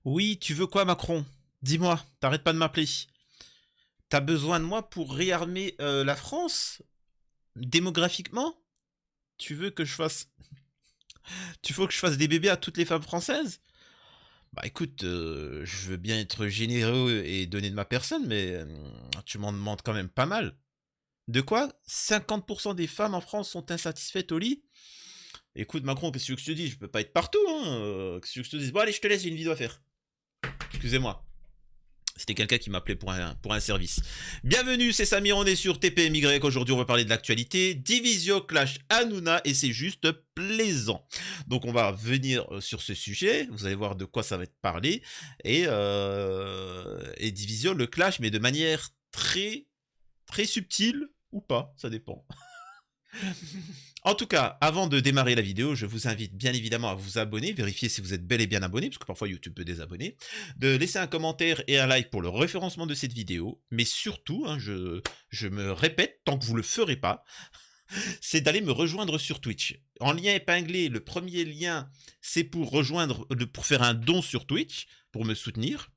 Oui, tu veux quoi, Macron? Dis-moi, t'arrêtes pas de m'appeler. T'as besoin de moi pour réarmer la France? Démographiquement? Tu veux que je fasse... Tu veux que je fasse des bébés à toutes les femmes françaises? Bah écoute, je veux bien être généreux et donner de ma personne, mais tu m'en demandes quand même pas mal. De quoi? 50% des femmes en France sont insatisfaites au lit? Écoute, Macron, qu'est-ce que je te dis? Je peux pas être partout, hein. Qu'est-ce que je te dis? Bon, allez, je te laisse, j'ai une vidéo à faire. Excusez-moi. C'était quelqu'un qui m'appelait pour un service. Bienvenue, c'est Samir, on est sur TPMY. Aujourd'hui, on va parler de l'actualité. Divisio clash Hanouna et c'est juste plaisant. Donc, on va venir sur ce sujet. Vous allez voir de quoi ça va être parlé. Et Divisio le clash, mais de manière très subtile ou pas, ça dépend. En tout cas, avant de démarrer la vidéo, je vous invite bien évidemment à vous abonner, vérifier si vous êtes bel et bien abonné, parce que parfois YouTube peut désabonner, de laisser un commentaire et un like pour le référencement de cette vidéo, mais surtout, hein, je me répète, tant que vous ne le ferez pas, c'est d'aller me rejoindre sur Twitch. En lien épinglé, le premier lien, c'est pour pour faire un don sur Twitch, pour me soutenir.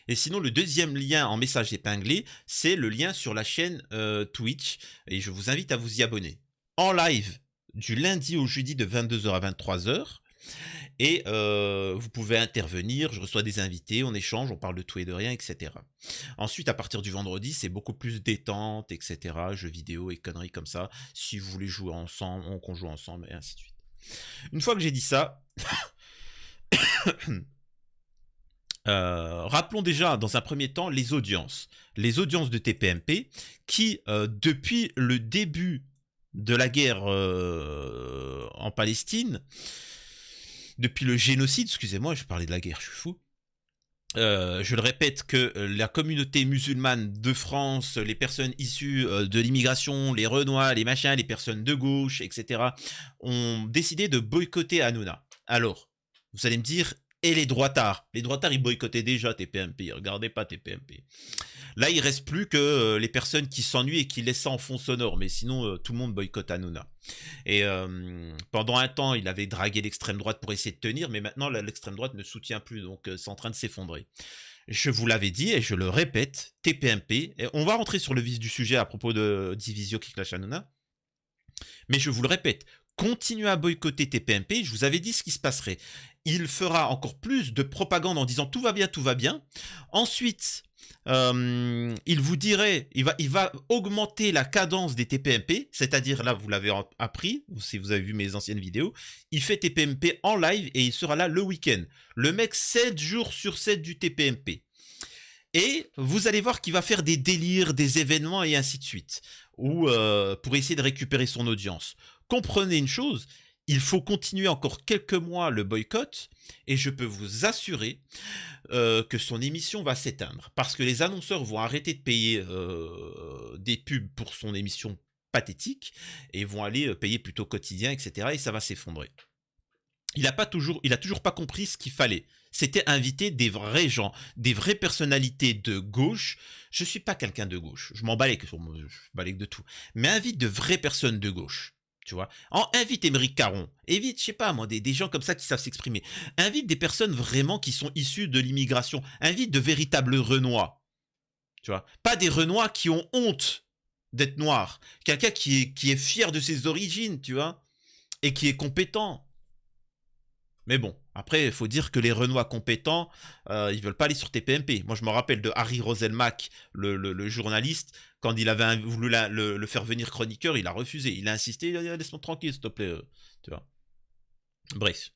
Et sinon, le deuxième lien en message épinglé, c'est le lien sur la chaîne Twitch, et je vous invite à vous y abonner. En live, du lundi au jeudi de 22h à 23h, et vous pouvez intervenir, je reçois des invités, on échange, on parle de tout et de rien, etc. Ensuite, à partir du vendredi, c'est beaucoup plus détente, etc. Jeux vidéo et conneries comme ça, si vous voulez jouer ensemble, qu'on joue ensemble, et ainsi de suite. Une fois que j'ai dit ça, rappelons déjà dans un premier temps les audiences. Les audiences de TPMP qui, depuis le début de la guerre en Palestine, depuis le génocide, excusez-moi, je parlais de la guerre, je suis fou. Je le répète que la communauté musulmane de France, les personnes issues de l'immigration, les Renois, les machins, les personnes de gauche, etc., ont décidé de boycotter Hanouna. Alors, vous allez me dire, et les droitards? Les droitards, ils boycottaient déjà TPMP, ils regardaient pas TPMP. Là, il reste plus que les personnes qui s'ennuient et qui laissent ça en fond sonore, mais sinon, tout le monde boycotte Hanouna. Et pendant un temps, il avait dragué l'extrême droite pour essayer de tenir, mais maintenant, l'extrême droite ne soutient plus, donc c'est en train de s'effondrer. Je vous l'avais dit et je le répète, TPMP, et on va rentrer sur le vif du sujet à propos de Divisio qui clash Hanouna, mais je vous le répète, continuez à boycotter TPMP, je vous avais dit ce qui se passerait. Il fera encore plus de propagande en disant tout va bien, tout va bien. Ensuite, il vous dirait, il va augmenter la cadence des TPMP, c'est-à-dire là, vous l'avez appris, si vous avez vu mes anciennes vidéos, il fait TPMP en live et il sera là le week-end. Le mec, 7 jours sur 7 du TPMP. Et vous allez voir qu'il va faire des délires, des événements et ainsi de suite, ou pour essayer de récupérer son audience. Comprenez une chose, il faut continuer encore quelques mois le boycott, et je peux vous assurer que son émission va s'éteindre, parce que les annonceurs vont arrêter de payer des pubs pour son émission pathétique, et vont aller payer plutôt quotidien, etc., et ça va s'effondrer. Il a toujours pas compris ce qu'il fallait. C'était inviter des vrais gens, des vraies personnalités de gauche. Je suis pas quelqu'un de gauche. Je m'en balèque, de tout. Mais invite de vraies personnes de gauche. Tu vois. Invite Émeric Caron. Évite, je sais pas moi, des gens comme ça qui savent s'exprimer. Invite des personnes vraiment qui sont issues de l'immigration. Invite de véritables Renois. Tu vois. Pas des Renois qui ont honte d'être noirs. Quelqu'un qui est fier de ses origines, tu vois. Et qui est compétent. Mais bon, après, il faut dire que les Renois compétents, ils veulent pas aller sur TPMP. Moi, je me rappelle de Harry Roselmack, le journaliste, quand il avait voulu le faire venir chroniqueur, il a refusé. Il a insisté, laisse-moi tranquille, s'il te plaît. Tu vois. Bref.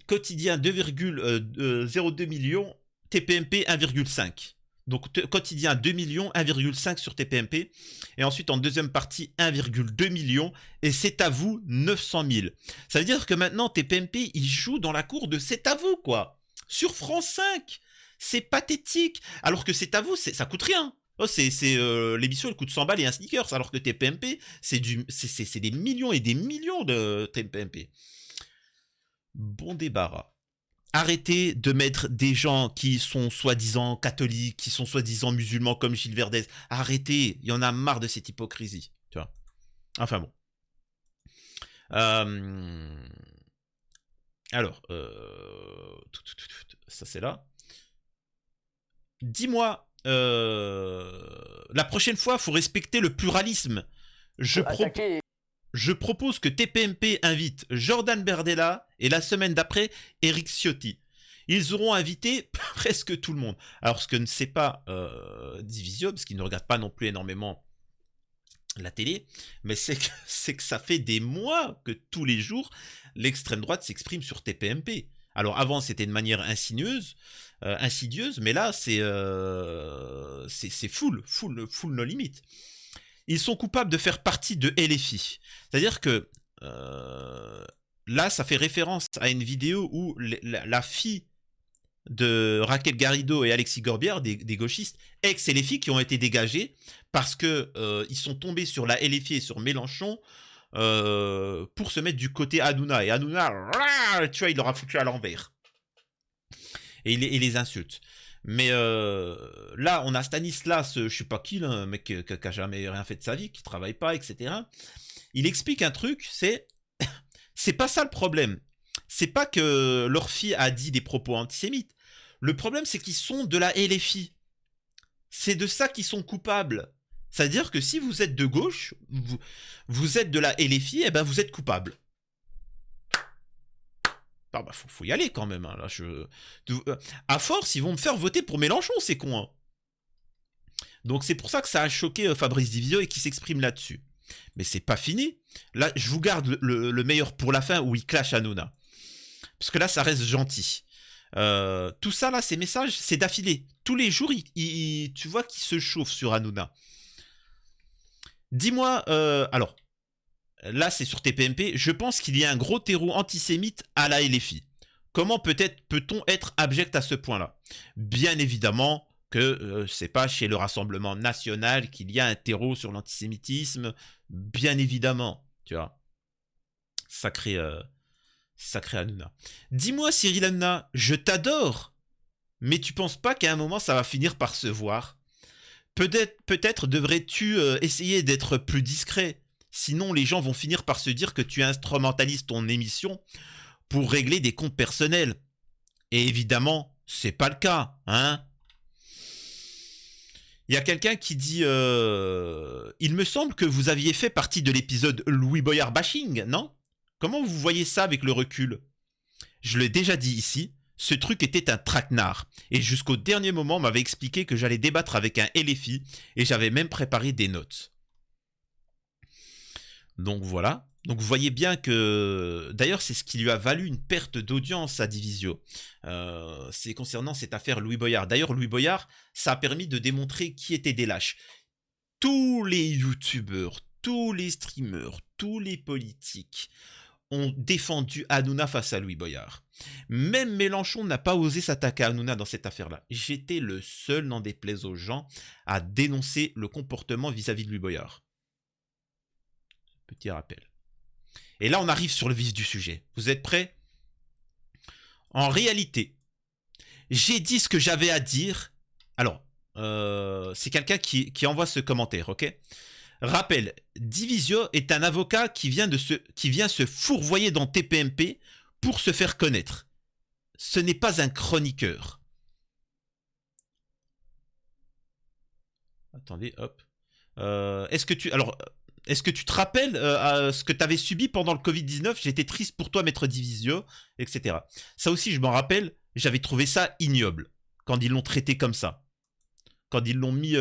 Quotidien 2,02 millions, TPMP 1,5. Donc quotidien 2 millions, 1,5 sur TPMP. Et ensuite en deuxième partie 1,2 millions. Et c'est à vous 900 000. Ça veut dire que maintenant TPMP il joue dans la cour de c'est à vous quoi. Sur France 5. C'est pathétique. Alors que c'est à vous, ça coûte rien. Oh, l'émission elle coûte 100 balles et un sneakers. Alors que TPMP c'est des millions et des millions de TPMP. Bon débarras. Arrêtez de mettre des gens qui sont soi-disant catholiques, qui sont soi-disant musulmans comme Gilles Verdez. Arrêtez, il y en a marre de cette hypocrisie. Tu vois. Enfin bon. Alors, ça c'est là. Dis-moi, la prochaine fois, faut respecter le pluralisme. Je propose que TPMP invite Jordan Berdella et la semaine d'après, Eric Ciotti. Ils auront invité presque tout le monde. Alors, ce que ne sait pas Divisio, parce qu'il ne regarde pas non plus énormément la télé, mais c'est que ça fait des mois que tous les jours, l'extrême droite s'exprime sur TPMP. Alors, avant, c'était de manière insidieuse, mais là, c'est full no limite. Ils sont coupables de faire partie de LFI. C'est-à-dire que là, ça fait référence à une vidéo où la fille de Raquel Garrido et Alexis Corbière, des gauchistes, ex-LFI, qui ont été dégagés parce que ils sont tombés sur la LFI et sur Mélenchon pour se mettre du côté Hanouna. Et Hanouna, tu vois, il leur a foutu à l'envers. Et il les insulte. Mais là, on a Stanislas, je sais pas qui, là, un mec qui a jamais rien fait de sa vie, qui travaille pas, etc. Il explique un truc, c'est pas ça le problème. C'est pas que leur fille a dit des propos antisémites. Le problème, c'est qu'ils sont de la LFI. C'est de ça qu'ils sont coupables. C'est-à-dire que si vous êtes de gauche, vous êtes de la LFI, et ben vous êtes coupable. Ah bah faut y aller quand même. Hein. Là, à force, ils vont me faire voter pour Mélenchon, c'est con. Hein. Donc c'est pour ça que ça a choqué Fabrice Divisio et qu'il s'exprime là-dessus. Mais c'est pas fini. Là, je vous garde le meilleur pour la fin où il clash Hanouna. Parce que là, ça reste gentil. Tout ça, là, ces messages, c'est d'affilée. Tous les jours, tu vois qu'il se chauffe sur Hanouna. Dis-moi, alors, là, c'est sur TPMP. Je pense qu'il y a un gros terreau antisémite à la LFI. Comment peut-on être abject à ce point-là? Bien évidemment que c'est pas chez le Rassemblement National qu'il y a un terreau sur l'antisémitisme. Bien évidemment, tu vois. Sacré Hanouna. Dis-moi, Cyril Hanouna, je t'adore, mais tu penses pas qu'à un moment ça va finir par se voir? Peut-être devrais-tu essayer d'être plus discret. Sinon, les gens vont finir par se dire que tu instrumentalises ton émission pour régler des comptes personnels. Et évidemment, c'est pas le cas, hein. Il y a quelqu'un qui dit il me semble que vous aviez fait partie de l'épisode Louis Boyard bashing, non? Comment vous voyez ça avec le recul? Je l'ai déjà dit ici, ce truc était un traquenard. Et jusqu'au dernier moment, on m'avait expliqué que j'allais débattre avec un LFI et j'avais même préparé des notes. Donc voilà. Donc vous voyez bien que... D'ailleurs, c'est ce qui lui a valu une perte d'audience à Divisio. C'est concernant cette affaire Louis Boyard. D'ailleurs, Louis Boyard, ça a permis de démontrer qui étaient des lâches. Tous les youtubeurs, tous les streamers, tous les politiques ont défendu Hanouna face à Louis Boyard. Même Mélenchon n'a pas osé s'attaquer à Hanouna dans cette affaire-là. J'étais le seul, n'en déplaise aux gens, à dénoncer le comportement vis-à-vis de Louis Boyard. Petit rappel. Et là, on arrive sur le vif du sujet. Vous êtes prêts? En réalité, j'ai dit ce que j'avais à dire. Alors, c'est quelqu'un qui envoie ce commentaire, ok? Rappel, Divisio est un avocat qui vient se fourvoyer dans TPMP pour se faire connaître. Ce n'est pas un chroniqueur. Attendez, hop. Est-ce que tu te rappelles ce que tu avais subi pendant le Covid-19? J'étais triste pour toi, maître Divisio, etc. Ça aussi, je m'en rappelle, j'avais trouvé ça ignoble quand ils l'ont traité comme ça. Quand ils l'ont mis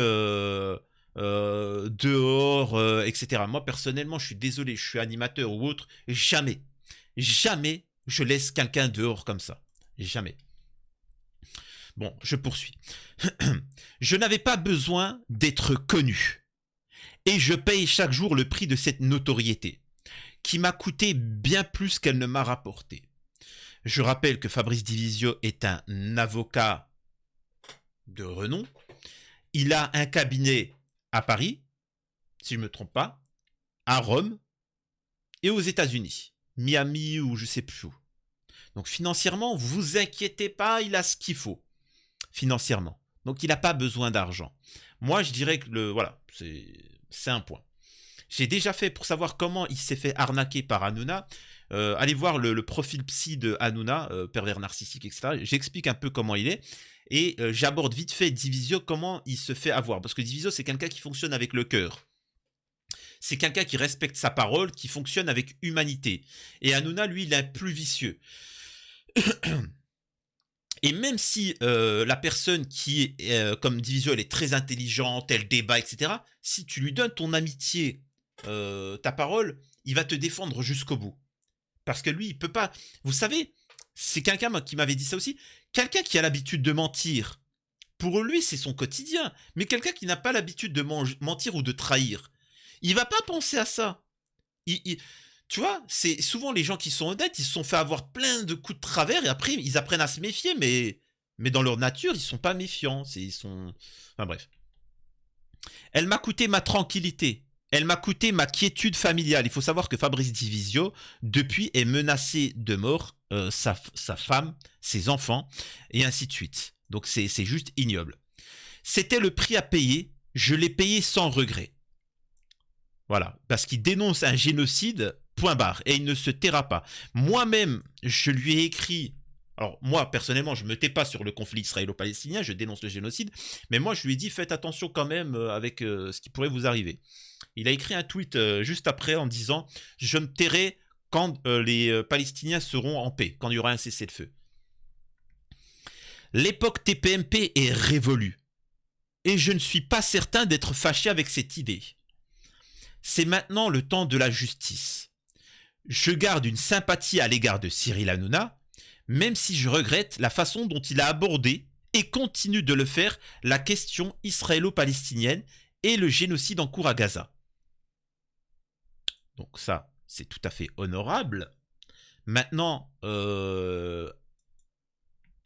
dehors, etc. Moi, personnellement, je suis désolé, je suis animateur ou autre, jamais je laisse quelqu'un dehors comme ça. Jamais. Bon, je poursuis. Je n'avais pas besoin d'être connu. Et je paye chaque jour le prix de cette notoriété, qui m'a coûté bien plus qu'elle ne m'a rapporté. Je rappelle que Fabrice Divisio est un avocat de renom. Il a un cabinet à Paris, si je ne me trompe pas, à Rome et aux États-Unis, Miami ou je ne sais plus où. Donc financièrement, vous inquiétez pas, il a ce qu'il faut, financièrement. Donc il n'a pas besoin d'argent. Moi, je dirais que voilà, c'est un point. J'ai déjà fait, pour savoir comment il s'est fait arnaquer par Hanouna, allez voir le profil psy de Hanouna, pervers narcissique, etc. J'explique un peu comment il est. Et j'aborde vite fait Divisio, comment il se fait avoir. Parce que Divisio, c'est quelqu'un qui fonctionne avec le cœur. C'est quelqu'un qui respecte sa parole, qui fonctionne avec humanité. Et Hanouna, lui, il est plus vicieux. Et même si la personne qui est comme Divisio, elle est très intelligente, elle débat, etc., si tu lui donnes ton amitié, ta parole, il va te défendre jusqu'au bout. Parce que lui, il peut pas... Vous savez, c'est quelqu'un qui m'avait dit ça aussi, quelqu'un qui a l'habitude de mentir, pour lui, c'est son quotidien. Mais quelqu'un qui n'a pas l'habitude de mentir ou de trahir, il va pas penser à ça. Tu vois, c'est souvent les gens qui sont honnêtes, ils se sont fait avoir plein de coups de travers et après, ils apprennent à se méfier, mais dans leur nature, ils sont pas méfiants. Ils sont... Enfin bref. Elle m'a coûté ma tranquillité. Elle m'a coûté ma quiétude familiale. Il faut savoir que Fabrice Divisio, depuis, est menacé de mort, sa femme, ses enfants, et ainsi de suite. Donc c'est juste ignoble. C'était le prix à payer. Je l'ai payé sans regret. Voilà, parce qu'il dénonce un génocide, point barre, et il ne se taira pas. Moi-même, je lui ai écrit... Alors moi, personnellement, je ne me tais pas sur le conflit israélo-palestinien, je dénonce le génocide, mais moi, je lui ai dit, faites attention quand même avec ce qui pourrait vous arriver. Il a écrit un tweet juste après en disant, je me tairai quand les Palestiniens seront en paix, quand il y aura un cessez-le-feu. L'époque TPMP est révolue, et je ne suis pas certain d'être fâché avec cette idée. C'est maintenant le temps de la justice. Je garde une sympathie à l'égard de Cyril Hanouna, même si je regrette la façon dont il a abordé et continue de le faire la question israélo-palestinienne et le génocide en cours à Gaza. Donc ça, c'est tout à fait honorable. Maintenant, il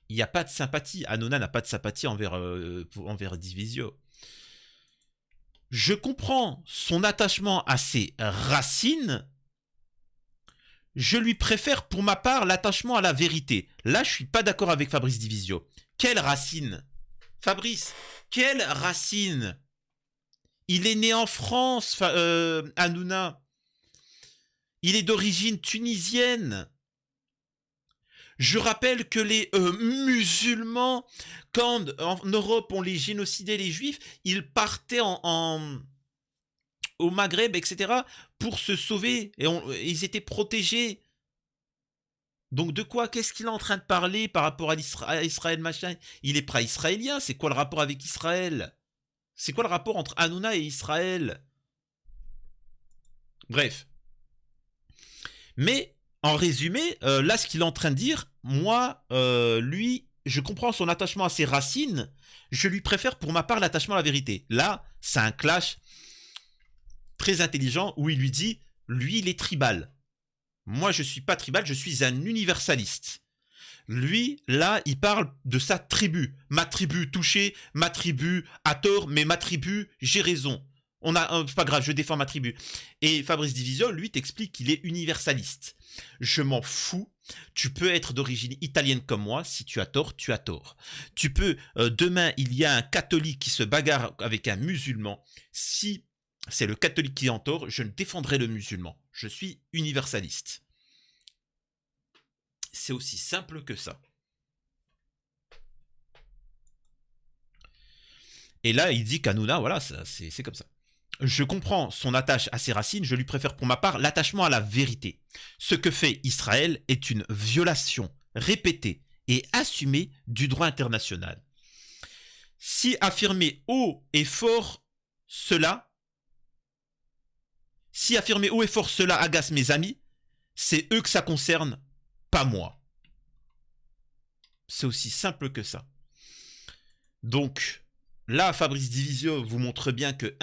n'y a pas de sympathie. Hanouna n'a pas de sympathie envers Divisio. Je comprends son attachement à ses racines. Je lui préfère pour ma part l'attachement à la vérité. Là, je suis pas d'accord avec Fabrice Divisio. Quelle racine? Fabrice, quelle racine? Il est né en France, Hanouna. Il est d'origine tunisienne. Je rappelle que les musulmans, quand en Europe on les génocidait les juifs, ils partaient au Maghreb, etc., pour se sauver, et ils étaient protégés. Donc de quoi? Qu'est-ce qu'il est en train de parler par rapport à Israël, machin? Il est pas israélien, c'est quoi le rapport avec Israël? C'est quoi le rapport entre Hanouna et Israël? Bref. Mais, en résumé, là, ce qu'il est en train de dire, moi, lui, je comprends son attachement à ses racines, je lui préfère pour ma part l'attachement à la vérité. Là, c'est un clash très intelligent où il lui dit, lui, il est tribal. Moi, je suis pas tribal, je suis un universaliste. Lui, là, il parle de sa tribu. Ma tribu touchée, ma tribu a tort, mais ma tribu, j'ai raison. C'est pas grave, je défends ma tribu. Et Fabrice Divisio, lui, t'explique qu'il est universaliste. Je m'en fous. Tu peux être d'origine italienne comme moi. Si tu as tort, tu as tort. Tu peux, demain, il y a un catholique qui se bagarre avec un musulman. Si c'est le catholique qui est en tort, je ne défendrai le musulman. Je suis universaliste. C'est aussi simple que ça. Et là, il dit qu'Hanouna, voilà, c'est comme ça. Je comprends son attache à ses racines, je lui préfère pour ma part l'attachement à la vérité. Ce que fait Israël est une violation répétée et assumée du droit international. Si affirmer haut et fort cela agace mes amis, c'est eux que ça concerne, pas moi. C'est aussi simple que ça. Donc, là, Fabrice Divisio vous montre bien que,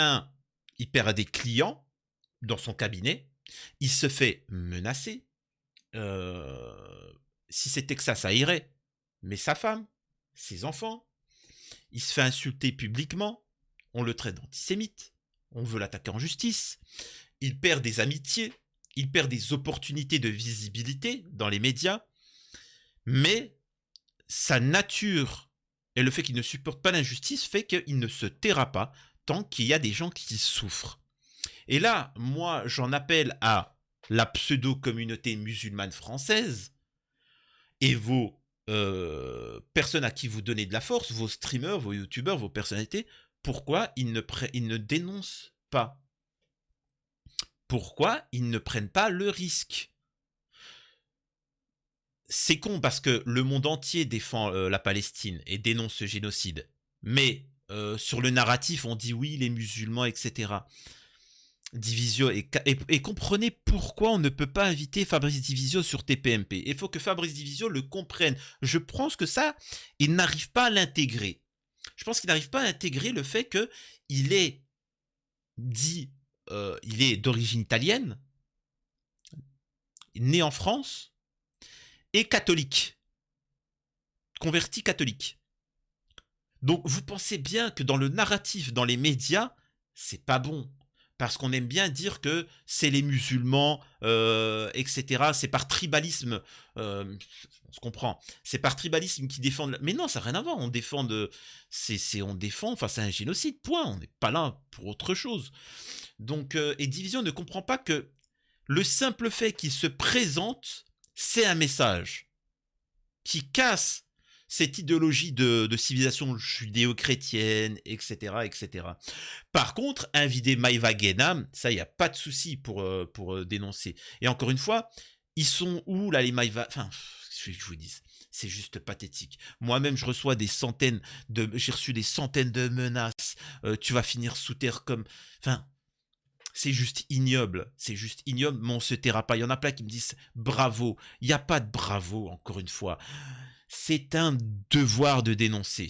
il perd des clients dans son cabinet, il se fait menacer. Si c'était que ça irait. Mais sa femme, ses enfants, il se fait insulter publiquement, on le traite d'antisémite, on veut l'attaquer en justice, il perd des amitiés, il perd des opportunités de visibilité dans les médias, mais sa nature et le fait qu'il ne supporte pas l'injustice fait qu'il ne se taira pas tant qu'il y a des gens qui souffrent. Et là, moi, j'en appelle à la pseudo-communauté musulmane française et vos personnes à qui vous donnez de la force, vos streamers, vos youtubeurs, vos personnalités, pourquoi ils ne dénoncent pas? Pourquoi ils ne prennent pas le risque? C'est con parce que le monde entier défend la Palestine et dénonce ce génocide. Mais sur le narratif, on dit oui, les musulmans, etc. Divisio et comprenez pourquoi on ne peut pas inviter Fabrice Divisio sur TPMP. Il faut que Fabrice Divisio le comprenne. Je pense que ça, il n'arrive pas à l'intégrer. Je pense qu'il n'arrive pas à intégrer le fait qu'il est dit, il est d'origine italienne, né en France et catholique, converti catholique. Donc vous pensez bien que dans le narratif, dans les médias, c'est pas bon. Parce qu'on aime bien dire que c'est les musulmans, etc. C'est par tribalisme, on se comprend. C'est par tribalisme qu'ils défendent. Mais non, ça n'a rien à voir. On défend on défend. Enfin, c'est un génocide. Point. On n'est pas là pour autre chose. Donc, et Division ne comprend pas que le simple fait qu'il se présente, c'est un message qui casse cette idéologie de civilisation judéo-chrétienne, etc., etc. Par contre, inviter Maïva Guénam, ça, il n'y a pas de souci pour dénoncer. Et encore une fois, ils sont où, là, les Maïva... Enfin, je vous dis, c'est juste pathétique. Moi-même, je reçois des centaines de... J'ai reçu des centaines de menaces. Tu vas finir sous terre comme... Enfin... C'est juste ignoble, c'est juste ignoble, mais on se taira pas. Il y en a plein qui me disent bravo. Il n'y a pas de bravo, encore une fois. C'est un devoir de dénoncer.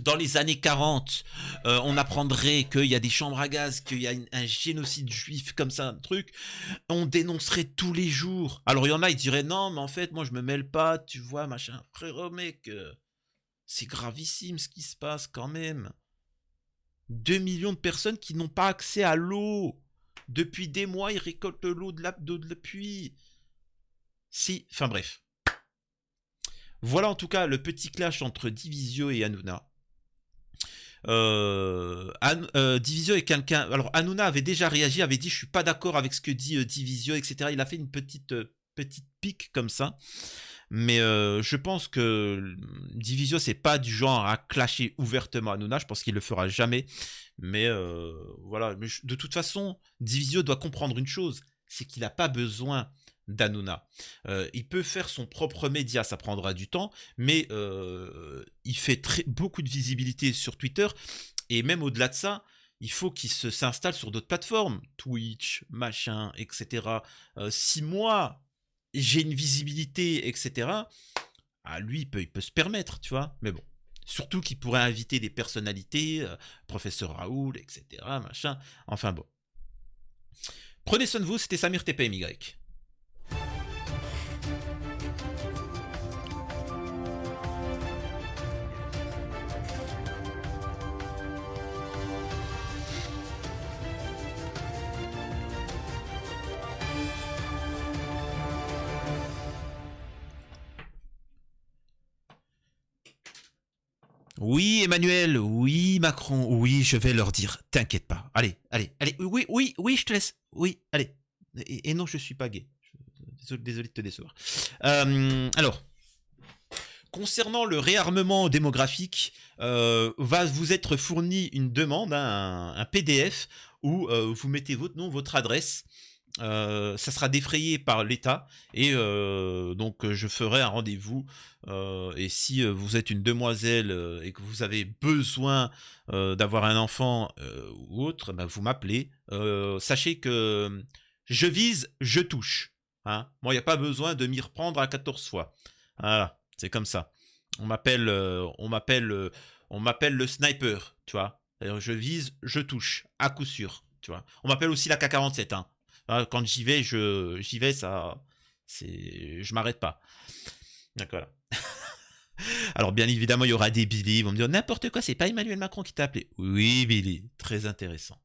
Dans les années 40, on apprendrait qu'il y a des chambres à gaz, qu'il y a un génocide juif comme ça, un truc. On dénoncerait tous les jours. Alors il y en a, ils diraient non, mais en fait, moi je me mêle pas, tu vois, machin. Frérot, mec, c'est gravissime ce qui se passe quand même. 2 millions de personnes qui n'ont pas accès à l'eau. Depuis des mois, ils récoltent l'eau de la pluie. Si, enfin bref. Voilà en tout cas le petit clash entre Divisio et Hanouna. Divisio est quelqu'un... Alors Hanouna avait déjà réagi, avait dit je suis pas d'accord avec ce que dit Divisio, etc. Il a fait une petite pique comme ça. Mais je pense que Divisio, c'est pas du genre à clasher ouvertement Hanouna. Je pense qu'il le fera jamais. Mais voilà. Mais de toute façon, Divisio doit comprendre une chose, c'est qu'il n'a pas besoin d'Hanouna. Il peut faire son propre média, ça prendra du temps, mais il fait beaucoup de visibilité sur Twitter. Et même au-delà de ça, il faut qu'il s'installe sur d'autres plateformes. Twitch, machin, etc. 6 mois... j'ai une visibilité, etc. Ah, lui, il peut se permettre, tu vois. Mais bon, surtout qu'il pourrait inviter des personnalités, professeur Raoul, etc. Machin. Enfin bon. Prenez soin de vous, c'était Samir TPMY. Oui, Emmanuel, oui, Macron, oui, je vais leur dire. T'inquiète pas. Allez, allez, allez, oui, oui, oui, je te laisse. Oui, allez. Et non, je suis pas gay. Désolé de te décevoir. Alors, concernant le réarmement démographique, va vous être fourni une demande, un PDF, où vous mettez votre nom, votre adresse. Ça sera défrayé par l'État et donc je ferai un rendez-vous et si vous êtes une demoiselle et que vous avez besoin d'avoir un enfant ou autre, bah, vous m'appelez. Sachez que je vise, je touche. Hein. Moi, il n'y a pas besoin de m'y reprendre à 14 fois. Voilà, c'est comme ça. On m'appelle le sniper, tu vois. C'est-à-dire, je vise, je touche, à coup sûr, tu vois. On m'appelle aussi la K47, hein. Quand j'y vais, ça, je m'arrête pas. D'accord. Alors bien évidemment, il y aura des Billy, ils vont me dire n'importe quoi, c'est pas Emmanuel Macron qui t'a appelé. Oui, Billy, très intéressant.